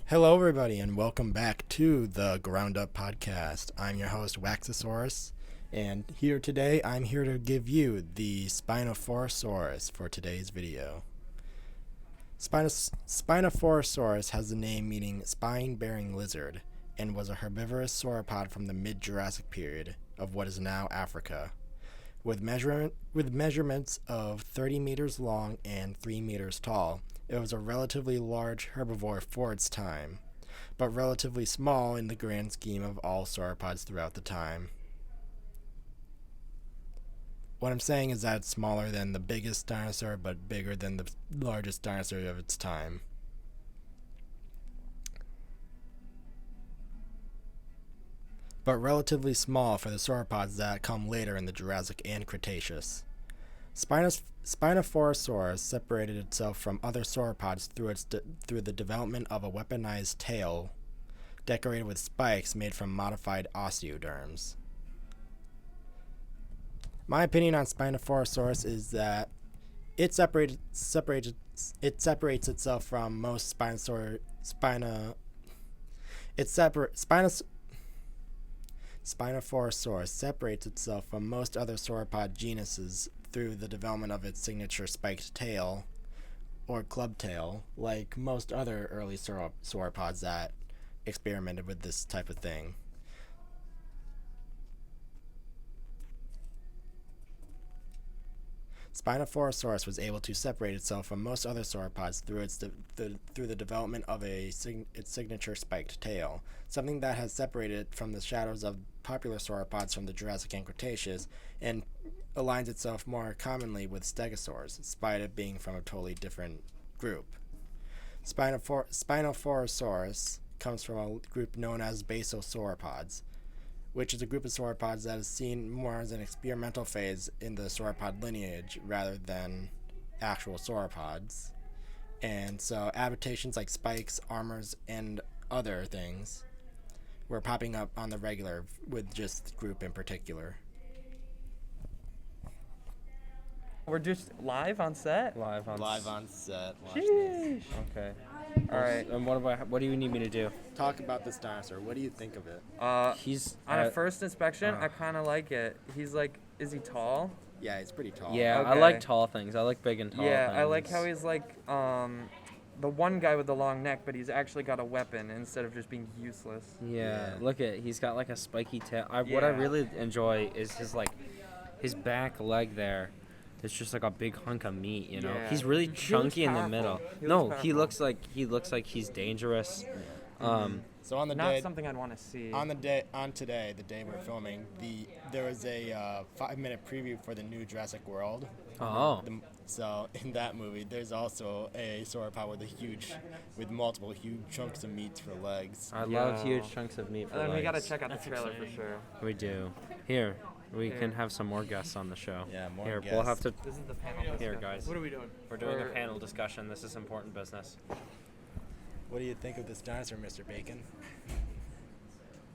Hello, everybody, and welcome back to the Ground Up Podcast. I'm your host, Waxosaurus, and today I'm here to give you the Spinophorosaurus for today's video. Spinophorosaurus has the name meaning spine-bearing lizard and was a herbivorous sauropod from the mid-Jurassic period of what is now Africa, with measurements of 30 meters long and 3 meters tall. It was a relatively large herbivore for its time, but relatively small in the grand scheme of all sauropods throughout the time. What I'm saying is that it's smaller than the biggest dinosaur, but bigger than the largest dinosaur of its time. But relatively small for the sauropods that come later in the Jurassic and Cretaceous. Spinophorosaurus separated itself from other sauropods through the development of a weaponized tail decorated with spikes made from modified osteoderms. My opinion on Spinophorosaurus is that it separates itself from most Spinophorosaurus separates itself from most other sauropod genuses through the development of its signature spiked tail, or club tail, like most other early sauropods that experimented with this type of thing. Spinophorosaurus was able to separate itself from most other sauropods through the development of its signature spiked tail, something that has separated it from the shadows of popular sauropods from the Jurassic and Cretaceous, and aligns itself more commonly with stegosaurs, despite it being from a totally different group. Spinophorosaurus comes from a group known as basosauropods, which is a group of sauropods that is seen more as an experimental phase in the sauropod lineage rather than actual sauropods. And so adaptations like spikes, armors, and other things were popping up on the regular with just the group in particular. We're just live on set? Live on set. Sheesh. Okay. All right. And what do you need me to do? Talk about this dinosaur. What do you think of it? He's on a first inspection, I kind of like it. He's like, is he tall? Yeah, he's pretty tall. Yeah, Okay. I like tall things. I like big and tall things. Yeah, I like how he's like the one guy with the long neck, but he's actually got a weapon instead of just being useless. Yeah, look he's got like a spiky tail. What I Yeah. really enjoy is his back leg there. It's just like a big hunk of meat, you know. Yeah. He's really He looks chunky in the powerful. middle. He No, looks he powerful. looks like he's dangerous. So on the Not day something I'd want to see. on today, the day we're filming, there was a 5-minute preview for the new Jurassic World. Oh. So in that movie, there's also a sauropod with multiple huge chunks of meat for legs. I love huge chunks of meat for And then we legs. gotta check out the trailer for sure. We do. Here, we can have some more guests on the show. Yeah, more Here, guests. we'll have to. This is the panel. Here, discussion. guys. What are we doing? We're doing a panel discussion. This is important business. What do you think of this dinosaur, Mr. Bacon?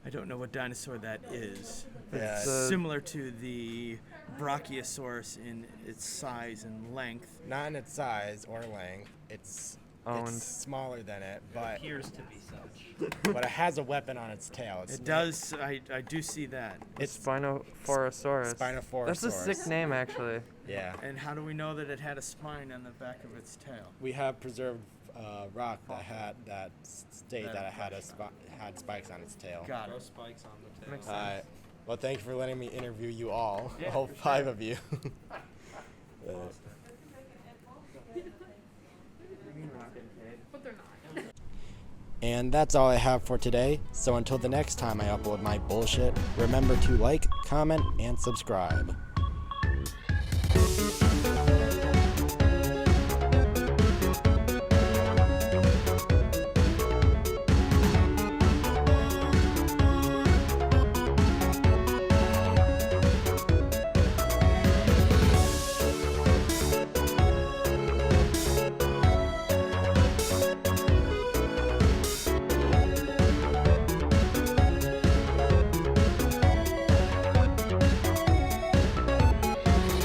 I don't know what dinosaur that is. But Yeah, it's it's- similar to the Brachiosaurus in its size and length. Not in its size or length. It's smaller than it, but Appears to be such. but it has a weapon on its tail. It does. I do see that. It's Spinophorosaurus. Spinophorosaurus. That's a sick name, actually. Yeah. And how do we know that it had a spine on the back of its tail? We have preserved rock that state that it had spikes on its tail. Got it. Spikes on the tail. Makes All sense. right. Well, thank you for letting me interview you all, Yeah, all for 5 sure. of you. And that's all I have for today. So until the next time I upload my bullshit, remember to like, comment, and subscribe.